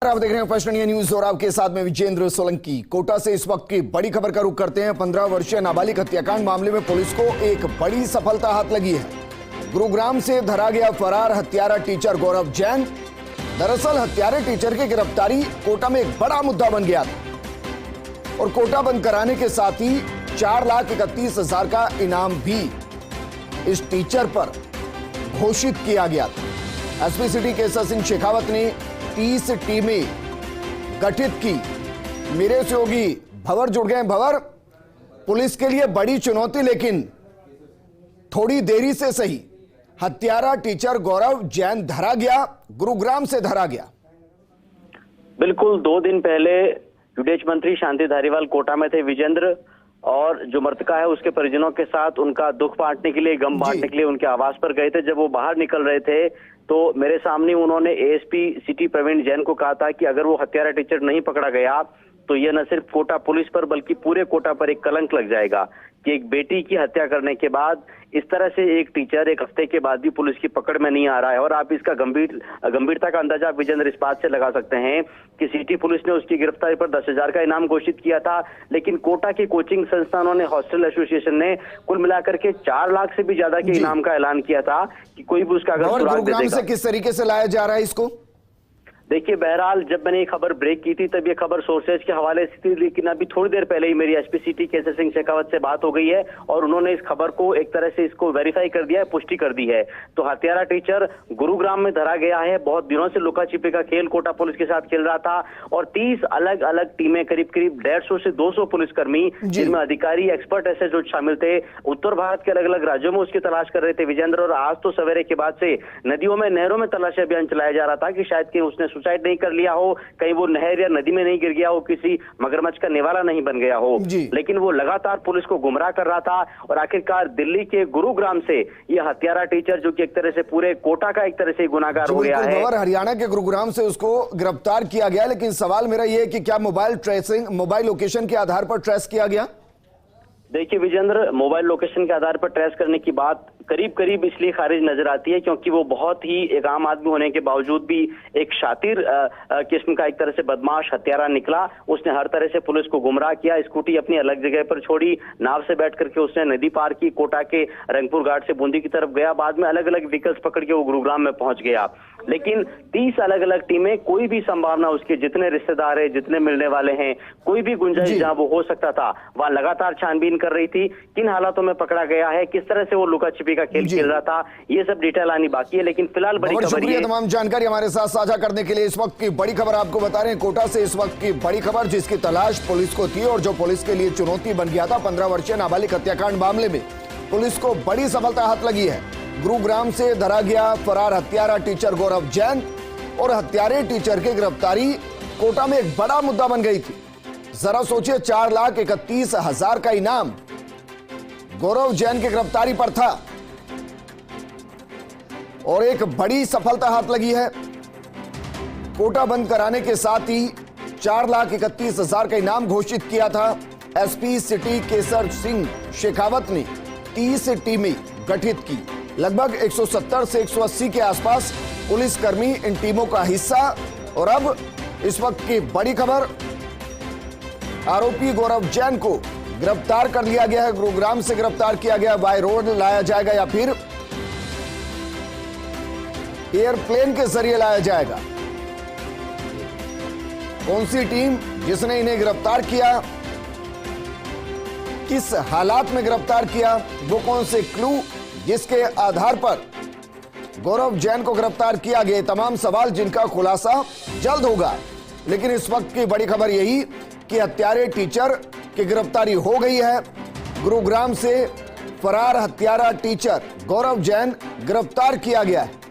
आप देख रहे हैं फर्स्ट इंडिया न्यूज और आपके साथ में विजेंद्र सोलंकी। कोटा से इस वक्त की बड़ी खबर का रुख करते हैं। 15 वर्षीय नाबालिग हत्याकांड मामले में पुलिस को एक बड़ी सफलता हाथ लगी है। गुरुग्राम से धरा गया फरार हत्यारा टीचर गौरव जैन। दरअसल हत्यारे टीचर की गिरफ्तारी कोटा में एक बड़ा मुद्दा बन गया था और कोटा बंद कराने के साथ ही 4,31,000 का इनाम भी इस टीचर पर घोषित किया गया था। एसपी सिटी केसर सिंह शेखावत ने 30 टीमें गठित की। मेरे सहयोगी भंवर जुड़ गए। भंवर, पुलिस के लिए बड़ी चुनौती, लेकिन थोड़ी देरी से सही हत्यारा टीचर गौरव जैन धरा गया, गुरुग्राम से धरा गया। बिल्कुल 2 दिन पहले विदेश मंत्री शांति धारीवाल कोटा में थे विजेंद्र, और जो मृतका है उसके परिजनों के साथ उनका दुख बांटने के लिए, गम बांटने के लिए उनके आवास पर गए थे। जब वो बाहर निकल रहे थे तो मेरे सामने उन्होंने एएसपी सिटी प्रवीण जैन को कहा था कि अगर वो हत्यारा टीचर नहीं पकड़ा गया तो ये न सिर्फ कोटा पुलिस पर बल्कि पूरे कोटा पर एक कलंक लग जाएगा कि एक बेटी की हत्या करने के बाद इस तरह से एक टीचर एक हफ्ते के बाद भी पुलिस की पकड़ में नहीं आ रहा है। और आप इसका गंभीरता का अंदाजा विजेंद्र इस बात से लगा सकते हैं कि सिटी पुलिस ने उसकी गिरफ्तारी पर 10,000 का इनाम घोषित किया था, लेकिन कोटा की कोचिंग संस्थानों ने, हॉस्टल एसोसिएशन ने कुल मिलाकर के 4 लाख से भी ज्यादा के इनाम का ऐलान किया था कि कोई भी उसका अगर सुराग दे देगा। किस तरीके से लाया जा रहा है इसको? देखिए, बहरहाल जब मैंने ये खबर ब्रेक की थी तब ये खबर सोर्सेज के हवाले से थी, लेकिन अभी थोड़ी देर पहले ही मेरी एसपी सिटी केसर सिंह शेखावत से बात हो गई है और उन्होंने इस खबर को एक तरह से इसको वेरीफाई कर दिया है, पुष्टि कर दी है। तो हत्यारा टीचर गुरुग्राम में धरा गया है। बहुत दिनों से लुका छिपी का खेल कोटा पुलिस के साथ खेल रहा था और 30 अलग अलग टीमें, करीब 150 से 200 पुलिसकर्मी, जिनमें अधिकारी, एक्सपर्ट एसएचओ शामिल थे, उत्तर भारत के अलग अलग राज्यों में उसकी तलाश कर रहे थे विजेंद्र। और आज तो सवेरे के बाद से नदियों में, नहरों में तलाशी अभियान चलाया जा रहा था कि शायद कहीं उसने सुसाइड नहीं कर लिया हो, कहीं वो नहर या नदी में नहीं गिर गया हो, किसी मगरमच्छ का निवाला नहीं बन गया हो। लेकिन वो लगातार पुलिस को गुमराह कर रहा था और आखिरकार दिल्ली के गुरुग्राम से ये हत्यारा टीचर, जो कि एक तरह से पूरे कोटा का एक तरह से गुनाहगार हो गया है, हरियाणा के गुरुग्राम से उसको गिरफ्तार किया गया। लेकिन सवाल मेरा ये है कि क्या मोबाइल लोकेशन के आधार पर ट्रेस किया गया? देखिए विजेंद्र, मोबाइल लोकेशन के आधार पर ट्रेस करने की बात करीब इसलिए खारिज नजर आती है क्योंकि वो बहुत ही एक आम आदमी होने के बावजूद भी एक शातिर किस्म का एक तरह से बदमाश हत्यारा निकला। उसने हर तरह से पुलिस को गुमराह किया, स्कूटी अपनी अलग जगह पर छोड़ी, नाव से बैठ करके उसने नदी पार की, कोटा के रंगपुर घाट से बूंदी की तरफ गया, बाद में अलग अलग व्हीकल्स पकड़ के वो गुरुग्राम में पहुंच गया। लेकिन 30 अलग अलग टीमें, कोई भी संभावना, उसके जितने रिश्तेदार है, जितने मिलने वाले हैं, कोई भी गुंजाइश जहां वो हो सकता था वहां लगातार छानबीन कर रही थी। किन हालातों में पकड़ा गया है, किस तरह से वो लुका छिपी का खेल खेल रहा था, ये सब डिटेल आनी बाकी है। लेकिन फिलहाल बड़ी खबर ये, तमाम जानकारी हमारे साथ साझा करने के लिए। इस वक्त की बड़ी खबर आपको बता रहे हैं कोटा से, इस वक्त की बड़ी खबर जिसकी तलाश पुलिस को थी और जो पुलिस के लिए चुनौती बन गया था। 15 वर्षीय नाबालिग हत्याकांड मामले में पुलिस को बड़ी सफलता हाथ लगी है। गुरुग्राम से धरा गया फरार हत्यारा टीचर गौरव जैन और हत्यारे टीचर की गिरफ्तारी कोटा में एक बड़ा मुद्दा बन गई थी। जरा सोचिए, 4,31,000 का इनाम गौरव जैन की गिरफ्तारी पर था और एक बड़ी सफलता हाथ लगी है। कोटा बंद कराने के साथ ही 4,31,000 का इनाम घोषित किया था। एसपी सिटी केसर सिंह शेखावत ने 30 टीमें गठित की। लगभग 170 से 180 के आसपास पुलिसकर्मी इन टीमों का हिस्सा। और अब इस वक्त की बड़ी खबर, आरोपी गौरव जैन को गिरफ्तार कर लिया गया है। गुरुग्राम से गिरफ्तार किया गया, बाय रोड लाया जाएगा या फिर एयरप्लेन के जरिए लाया जाएगा। कौन सी टीम जिसने इन्हें गिरफ्तार किया, किस हालात में गिरफ्तार किया, वो कौन से क्लू जिसके आधार पर गौरव जैन को गिरफ्तार किया गया, तमाम सवाल जिनका खुलासा जल्द होगा। लेकिन इस वक्त की बड़ी खबर यही कि हत्यारे टीचर की गिरफ्तारी हो गई है। गुरुग्राम से फरार हत्यारा टीचर गौरव जैन गिरफ्तार किया गया है।